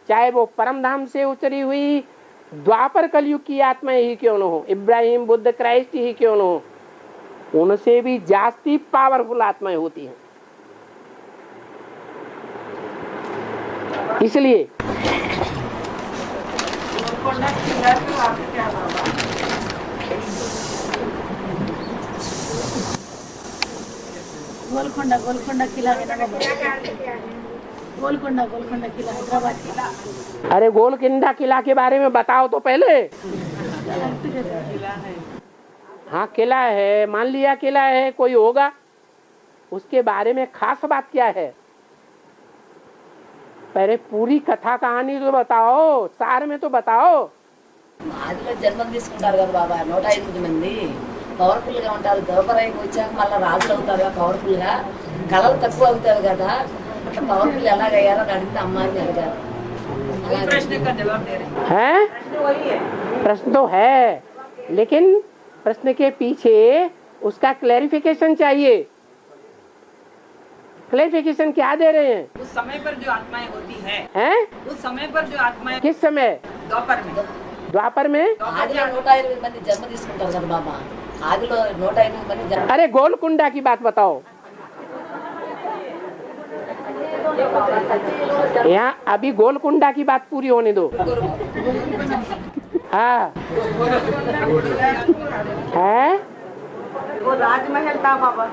चाहे वो परम धाम से उतरी हुई द्वापर कलयुग की आत्माएं ही क्यों न हो, इब्राहिम, बुद्ध, क्राइस्ट ही क्यों न हो, उनसे भी जास्ती पावरफुल आत्माएं होती हैं। इसलिए गोलकोंडा किला है ना बाबा, गोलकोंडा किला हैदराबाद किला। अरे गोलकोंडा किला के बारे में बताओ तो पहले। हाँ किला है, मान लिया किला है, कोई होगा, उसके बारे में खास बात क्या है? पहले पूरी कथा कहानी तो बताओ, सार में तो बताओ। ఆదిలో జన్మం తీసుకుంటారు కదా బాబా, 108 మంది పవర్ఫుల్ గా ఉంటారు. ద్రౌపదికి వచ్చాక మళ్ళీ రాజులు అవుతారు కదా పవర్ఫుల్ గా, కళలు తక్కువ అవుతారు కదా, అట్లా పవర్ఫుల్ ఎలాగయ్యారో అని అడిగితే అమ్మాయిని అడిగారు. प्रश्न का जवाब दे रहे हैं? प्रश्न तो है, लेकिन प्रश्न के पीछे उसका क्लैरिफिकेशन चाहिए। क्लैरिफिकेशन क्या दे रहे हैं? उस समय पर जो आत्माएं होती हैं? उस समय पर जो आत्माएं, किस समय? द्वापर में। द्वापर में ఆదిలో 108 మంది జన్మ తీసుకుంటారు కదా బాబా, ఆదిలో 108 మంది జన్మ. अरे गोलकुंडा की बात बताओ। यहाँ अभी गोलकुंडा की बात पूरी होने दो। हाँ है, वो राजमहल था बाबा,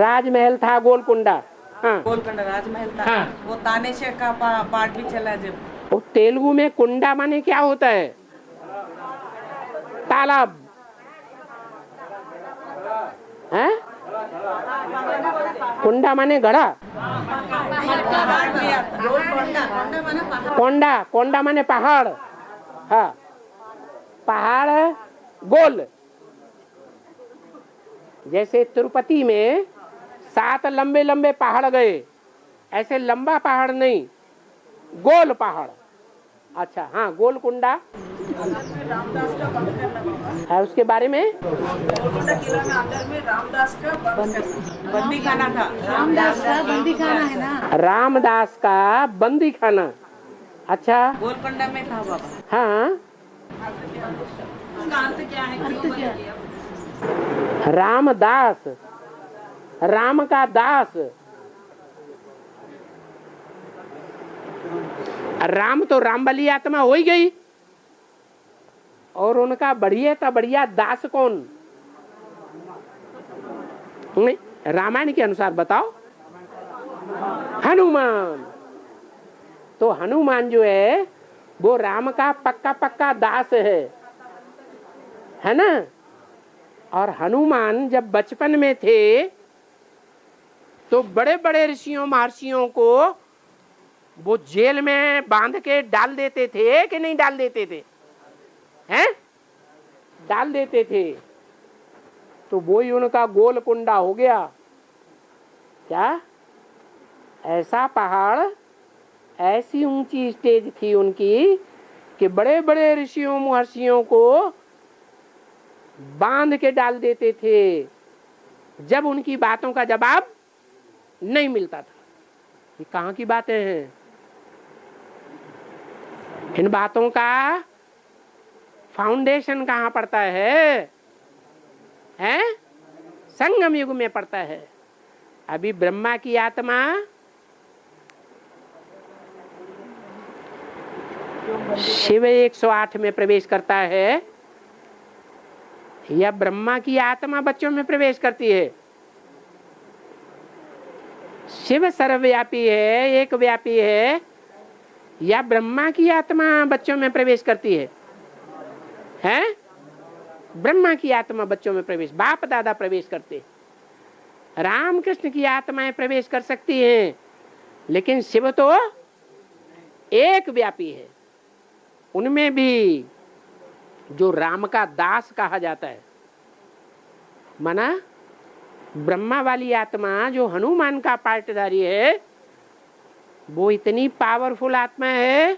राजमहल था गोलकुंडा। हाँ गोलकोंडा राजमहल था। हाँ। वो तानेश्वर का पार्ट भी चला जब। वो तेलुगु में कुंडा माने क्या होता है? तालाब है। कुंडा माने घड़ा, कोंडा, कोंडा माने पहाड़। हाँ, पहाड़ गोल। जैसे तिरुपति में 7 लंबे लंबे पहाड़ गए, ऐसे लंबा पहाड़ नहीं, गोल पहाड़। अच्छा, हाँ, गोल कुंडा है। उसके बारे में गोलकुंडा किला में अंदर में रामदास का बंदी खाना था। रामदास का बंदी खाना है ना। रामदास का बंदी खाना। अच्छा, गोलकुंडा में था बाबा। हाँ, उसका अर्थ क्या है? अर्थ क्या है? रामदास, राम का दास। राम तो रामबली आत्मा हो ही गई, और उनका बढ़िया था बढ़िया दास कौन? नहीं, रामायण के अनुसार बताओ। हनुमान। तो हनुमान जो है वो राम का पक्का पक्का दास है ना। और हनुमान जब बचपन में थे तो बड़े बड़े ऋषियों महर्षियों को वो जेल में बांध के डाल देते थे कि नहीं डाल देते थे? हैं? डाल देते थे। तो वो ही उनका गोल कुंडा हो गया। क्या? ऐसा पहाड़, ऐसी ऊंची स्टेज थी उनकी कि बड़े बड़े ऋषियों महर्षियों को बांध के डाल देते थे जब उनकी बातों का जवाब नहीं मिलता था। ये कहाँ की बातें हैं? इन बातों का फाउंडेशन कहाँ पड़ता है? हैं? संगम युग में पड़ता है। अभी ब्रह्मा की आत्मा शिव 108 में प्रवेश करता है, या ब्रह्मा की आत्मा बच्चों में प्रवेश करती है? शिव सर्वव्यापी है, एक व्यापी है, या ब्रह्मा की आत्मा बच्चों में प्रवेश करती है? हैं? ब्रह्मा की आत्मा बच्चों में प्रवेश, बाप दादा प्रवेश करते। रामकृष्ण की आत्माएं प्रवेश कर सकती हैं, लेकिन शिव तो एक व्यापी है। उनमें भी जो राम का दास कहा जाता है, माना ब्रह्मा वाली आत्मा जो हनुमान का पार्टधारी है, वो इतनी पावरफुल आत्मा है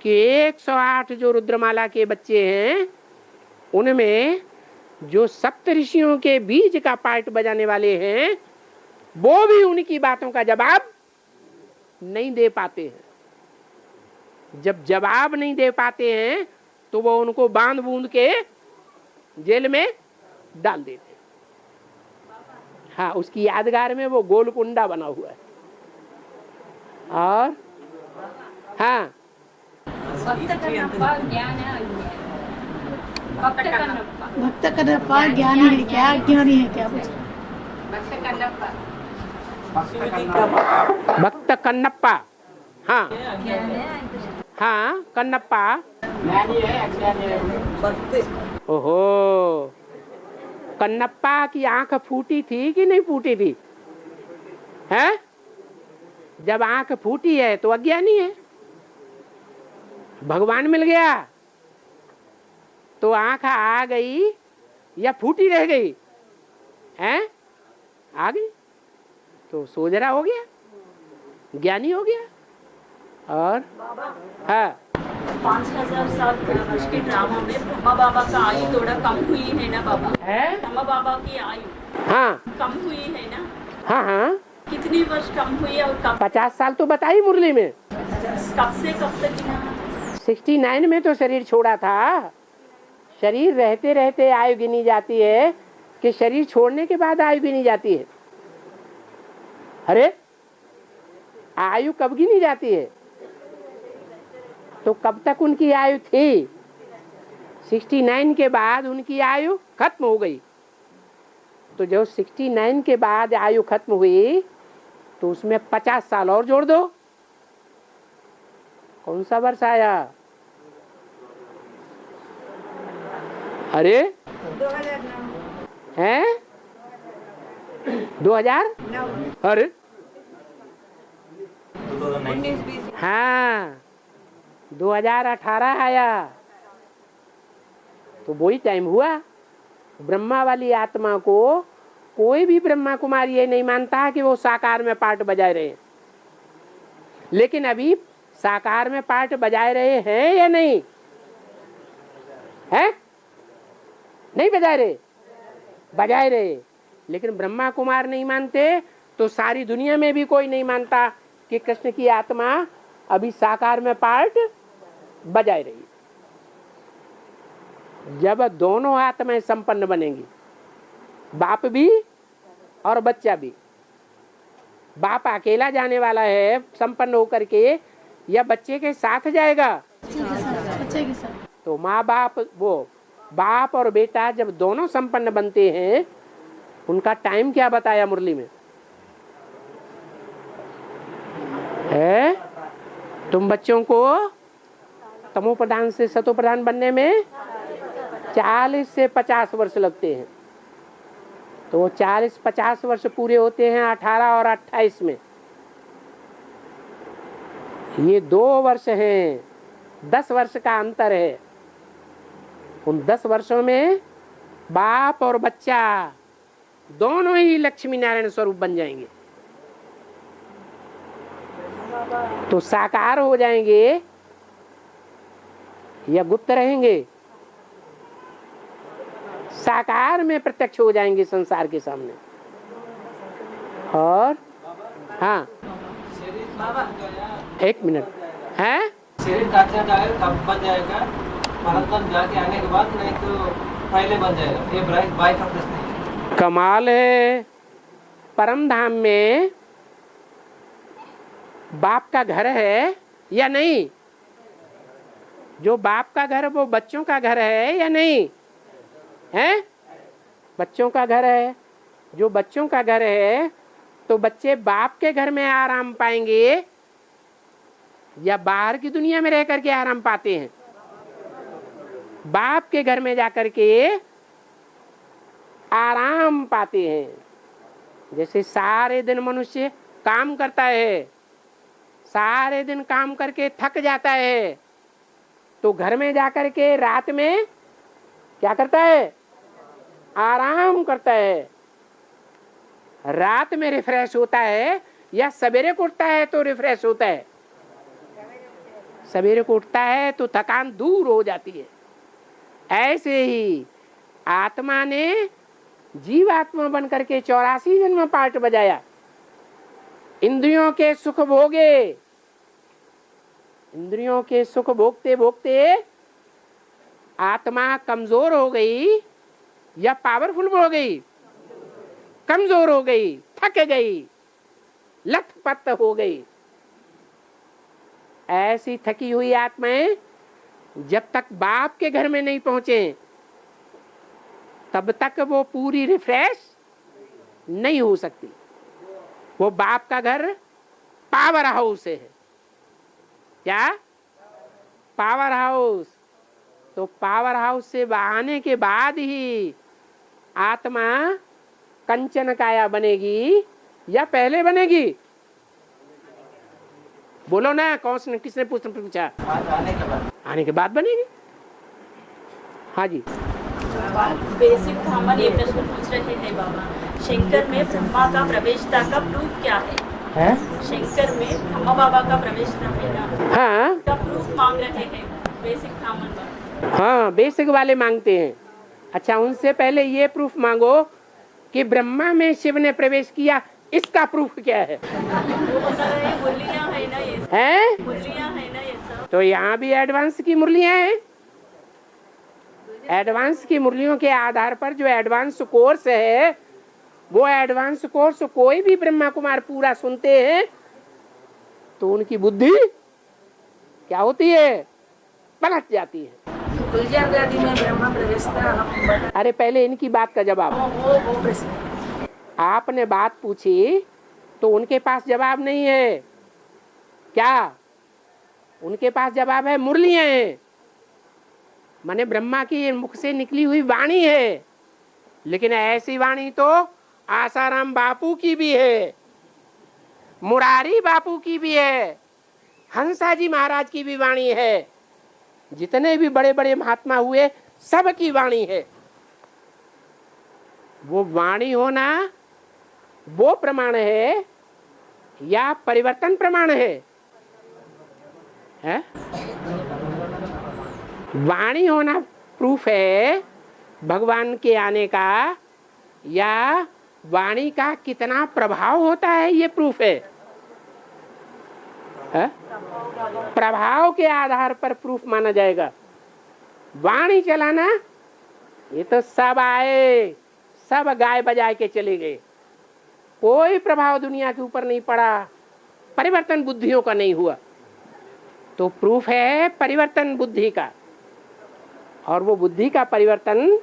कि 108 जो रुद्रमाला के बच्चे हैं उनमें जो सप्त ऋषियों के बीज का पार्ट बजाने वाले हैं वो भी उनकी बातों का जवाब नहीं दे पाते हैं। जब जवाब नहीं दे पाते हैं तो वो उनको बांध बूंद के जेल में डाल देते। हाँ, उसकी यादगार में वो गोल कुंडा बना हुआ है। और हाँ, भक्त कन्नप्पा ज्ञानी है क्या? ज्ञानी है क्या? भक्त कन्नप्पा। हाँ हाँ, कन्नप्पा। ओहो, कन्नप्पा की आंख फूटी थी कि नहीं फूटी थी? हैं? जब आंख फूटी है तो अज्ञानी है। भगवान मिल गया तो आंख आ गई या फूटी रह गई? हैं? आ गई तो सोजरा हो गया, ज्ञानी हो गया। और हाँ, 5000 साल वर्ष के ड्रामा में ब्रह्मा बाबा का आयु थोड़ा कम हुई है ना बाबा? है? ब्रह्मा बाबा की आयु हाँ कम हुई है ना? हाँ हाँ, कितनी वर्ष कम हुई है? और कब 50 साल तो बताई मुरली में। कब से कब तक? 69 में तो शरीर छोड़ा था। शरीर रहते रहते आयु गिनी जाती है कि शरीर छोड़ने के बाद आयु गिनी जाती है? अरे, आयु कब गिनी जाती है? तो कब तक उनकी आयु थी? 69 के बाद उनकी आयु खत्म हो गई। तो जो 69 के बाद आयु खत्म हुई तो उसमें 50 साल और जोड़ दो। कौन सा वर्ष आया? अरे हैं? 2000 अरे 19-20 हाँ 2018 आया तो वही टाइम हुआ। ब्रह्मा वाली आत्मा को कोई भी ब्रह्मा कुमार ये नहीं मानता कि वो साकार में पार्ट बजाए रहे, लेकिन अभी साकार में पार्ट बजाए रहे हैं या नहीं है? नहीं बजाए रहे, बजाए रहे, लेकिन ब्रह्मा कुमार नहीं मानते तो सारी दुनिया में भी कोई नहीं मानता कि कृष्ण की आत्मा अभी साकार में पार्ट बजाए रही। जब दोनों आत्माएं संपन्न बनेंगी, बाप भी और बच्चा भी, बाप अकेला जाने वाला है संपन्न होकर के या बच्चे के साथ जाएगा? बच्चे के साथ। तो माँ बाप, वो बाप और बेटा जब दोनों संपन्न बनते हैं, उनका टाइम क्या बताया मुरली में है? तुम बच्चों को तमो प्रधान से सतो प्रधान बनने में 40 से 50 वर्ष लगते हैं। तो 40-50 वर्ष पूरे होते हैं 18 और 28 में। ये 2 वर्ष हैं, 10 वर्ष का अंतर है। उन 10 वर्षों में बाप और बच्चा दोनों ही लक्ष्मी नारायण स्वरूप बन जाएंगे, तो साकार हो जाएंगे या गुप्त रहेंगे? साकार में प्रत्यक्ष हो जाएंगे संसार के सामने। और हाँ एक मिनट है, शरीर काटना चाहे कब बन जाएगा? परमात्मा जाके आने के बाद, नहीं तो पहले बन जाएगा। ये बाई का प्रश्न है। कमाल है। परम धाम में बाप का घर है या नहीं? जो बाप का घर वो बच्चों का घर है या नहीं है? बच्चों का घर है। जो बच्चों का घर है तो बच्चे बाप के घर में आराम पाएंगे या बाहर की दुनिया में रह करके आराम पाते हैं? बाप के घर में जाकर के आराम पाते हैं। जैसे सारे दिन मनुष्य काम करता है, सारे दिन काम करके थक जाता है, तो घर में जाकर के रात में क्या करता है? आराम करता है। रात में रिफ्रेश होता है या सवेरे को उठता है तो रिफ्रेश होता है? सवेरे को उठता है तो थकान दूर हो जाती है। ऐसे ही आत्मा ने जीवात्मा बन करके 84 जन्म पार्ट बजाया, इंद्रियों के सुख भोगे, इंद्रियों के सुख भोगते भोगते आत्मा कमजोर हो गई या पावरफुल हो गई? कमजोर हो गई, थक गई, लथपथ हो गई। ऐसी थकी हुई आत्माएं जब तक बाप के घर में नहीं पहुंचे तब तक वो पूरी रिफ्रेश नहीं हो सकती। वो बाप का घर पावर हाउस है। क्या? Power house. तो पावर हाउस से आने के बाद ही आत्मा कंचन काया बनेगी या पहले बनेगी? बोलो ना, कौन किसने पूछा? आने के बाद बनेगी। हाँ जी। बेसिक थामन ये प्रश्न पूछ रहे हैं बाबा, शंकर में ब्रह्मा का प्रवेशता का प्रूफ क्या है? शंकर में ब्रह्मा बाबा का प्रवेशता है ना? हाँ, का प्रूफ मांग रहे हैं बेसिक थामन बाबा। हाँ, बेसिक वाले मांगते हैं। अच्छा, उनसे पहले ये प्रूफ मांगो कि ब्रह्मा में शिव ने प्रवेश किया, इसका प्रूफ क्या है? मुरलियां है ना ये सब? हैं? मुरलियां है ना ये सब? तो यहाँ भी एडवांस की मुरलियां हैं। एडवांस की मुरलियों के आधार पर जो एडवांस कोर्स है, वो एडवांस कोर्स कोई भी ब्रह्मा कुमार पूरा सुनते हैं तो उनकी बुद्धि क्या होती है? पलट जाती है। में ब्रह्मा प्रवेशता। अरे पहले इनकी बात का जवाब। आपने बात पूछी तो उनके पास जवाब नहीं है। क्या? उनके पास जवाब है मुरलियां हैं, माने ब्रह्मा की मुख से निकली हुई वाणी है। लेकिन ऐसी वाणी तो आसाराम बापू की भी है, मुरारी बापू की भी है, हंसा जी महाराज की भी वाणी है, जितने भी बड़े बड़े महात्मा हुए सब की वाणी है। वो वाणी होना वो प्रमाण है या परिवर्तन प्रमाण है? वाणी होना प्रूफ है भगवान के आने का, या वाणी का कितना प्रभाव होता है ये प्रूफ है? प्रभाव के आधार पर प्रूफ माना जाएगा। वाणी चलाना ये तो सब आए, सब गाय बजा के चले गए, कोई प्रभाव दुनिया के ऊपर नहीं पड़ा, परिवर्तन बुद्धियों का नहीं हुआ। तो प्रूफ है परिवर्तन बुद्धि का, और वो बुद्धि का परिवर्तन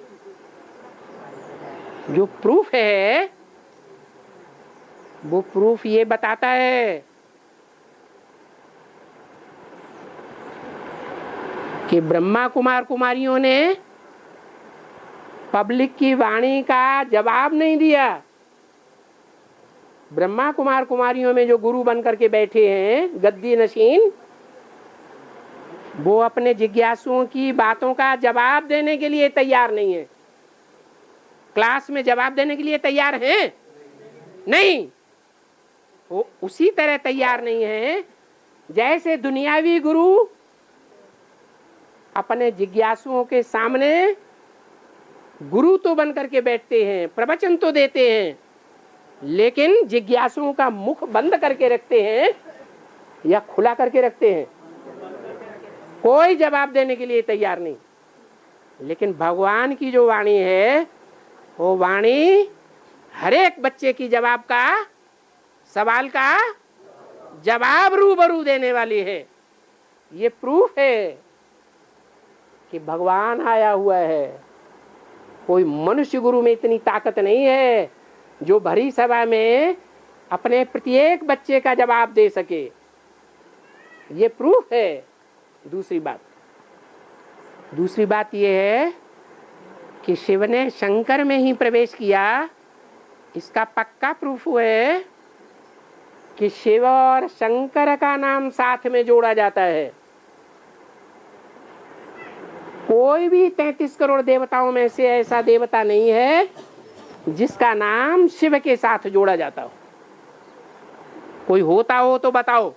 जो प्रूफ है वो प्रूफ ये बताता है कि ब्रह्मा कुमार कुमारियों ने पब्लिक की वाणी का जवाब नहीं दिया। ब्रह्मा कुमार कुमारियों में जो गुरु बन करके बैठे हैं गद्दी नशीन, वो अपने जिज्ञासुओं की बातों का जवाब देने के लिए तैयार नहीं है। क्लास में जवाब देने के लिए तैयार हैं? नहीं। वो उसी तरह तैयार नहीं है जैसे दुनियावी गुरु अपने जिज्ञासुओं के सामने गुरु तो बन करके बैठते हैं, प्रवचन तो देते हैं, लेकिन जिज्ञासुओं का मुख बंद करके रखते हैं या खुला करके रखते हैं, कोई जवाब देने के लिए तैयार नहीं। लेकिन भगवान की जो वाणी है वो वाणी हर एक बच्चे की जवाब का, सवाल का जवाब रूबरू देने वाली है। ये प्रूफ है कि भगवान आया हुआ है। कोई मनुष्य गुरु में इतनी ताकत नहीं है जो भरी सभा में अपने प्रत्येक बच्चे का जवाब दे सके। ये प्रूफ है। दूसरी बात ये है कि शिव ने शंकर में ही प्रवेश किया। इसका पक्का प्रूफ है कि शिव और शंकर का नाम साथ में जोड़ा जाता है। कोई भी 33 करोड़ देवताओं में से ऐसा देवता नहीं है जिसका नाम शिव के साथ जोड़ा जाता हो। कोई होता हो तो बताओ,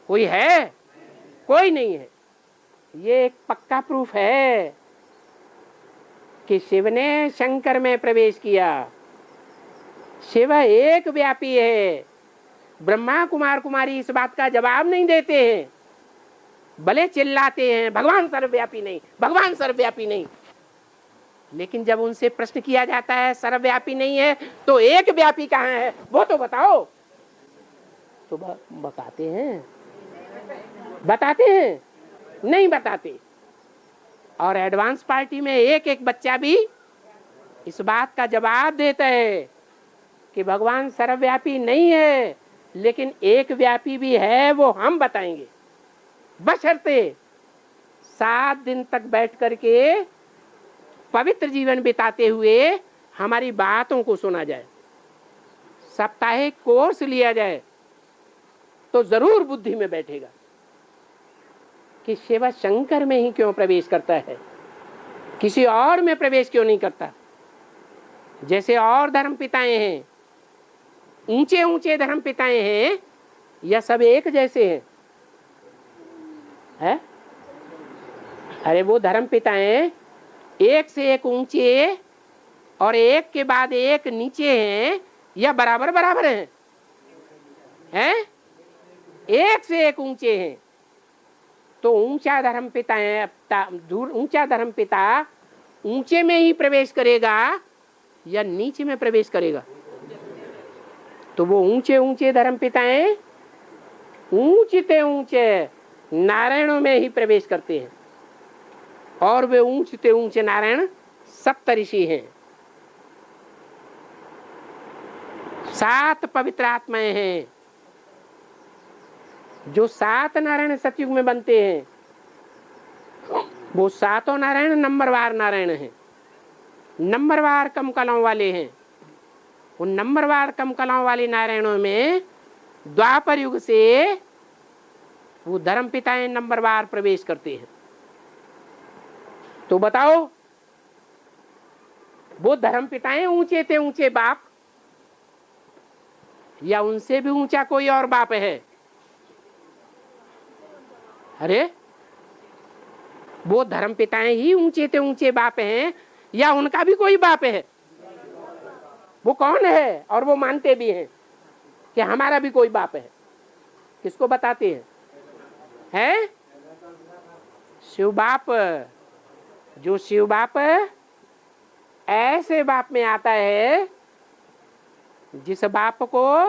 कोई है? कोई नहीं है। ये एक पक्का प्रूफ है कि शिव ने शंकर में प्रवेश किया। शिव एक व्यापी है। ब्रह्मा कुमार कुमारी इस बात का जवाब नहीं देते हैं, भले चिल्लाते हैं भगवान सर्वव्यापी नहीं, भगवान सर्वव्यापी नहीं। लेकिन जब उनसे प्रश्न किया जाता है सर्वव्यापी नहीं है तो एक व्यापी कहाँ है वो तो बताओ, तो बताते हैं? नहीं बताते। और एडवांस पार्टी में एक एक बच्चा भी इस बात का जवाब देता है कि भगवान सर्वव्यापी नहीं है, लेकिन एक व्यापी भी है, वो हम बताएंगे, बशर्ते 7 दिन तक बैठ करके पवित्र जीवन बिताते हुए हमारी बातों को सुना जाए, साप्ताहिक कोर्स लिया जाए, तो जरूर बुद्धि में बैठेगा कि शिव शंकर में ही क्यों प्रवेश करता है, किसी और में प्रवेश क्यों नहीं करता। जैसे और धर्म पिताएं हैं, ऊंचे ऊंचे धर्म पिताएं हैं, या सब एक जैसे हैं? अरे वो धर्म पिताएं एक से एक ऊंचे और एक के बाद एक नीचे हैं, या बराबर बराबर हैं? एक से एक ऊंचे हैं। तो ऊंचा धर्म पिता है, ऊंचा धर्म पिता ऊंचे में ही प्रवेश करेगा या नीचे में प्रवेश करेगा? तो वो ऊंचे ऊंचे धर्म पिताएं ऊंचते ऊंचे नारायणों में ही प्रवेश करते हैं, और वे ऊंचते ऊंचे नारायण सप्तऋषि हैं। 7 पवित्र आत्माएं हैं। जो 7 नारायण सतयुग में बनते हैं वो 7 नारायण नंबरवार नारायण हैं, नंबरवार कम कलाओं वाले हैं। उन नंबरवार कम कलाओं वाली नारायणों में द्वापर युग से वो धर्म पिताएं नंबरवार प्रवेश करते हैं। तो बताओ, वो धर्म पिताएं ऊंचे थे, ऊंचे बाप, या उनसे भी ऊंचा कोई और बाप है? अरे वो धर्म पिताएं ही ऊंचे थे, ऊंचे बाप हैं, या उनका भी कोई बाप है? वो कौन है? और वो मानते भी हैं कि हमारा भी कोई बाप है। किसको बताते हैं? है शिव बाप। जो शिव बाप ऐसे बाप में आता है जिस बाप को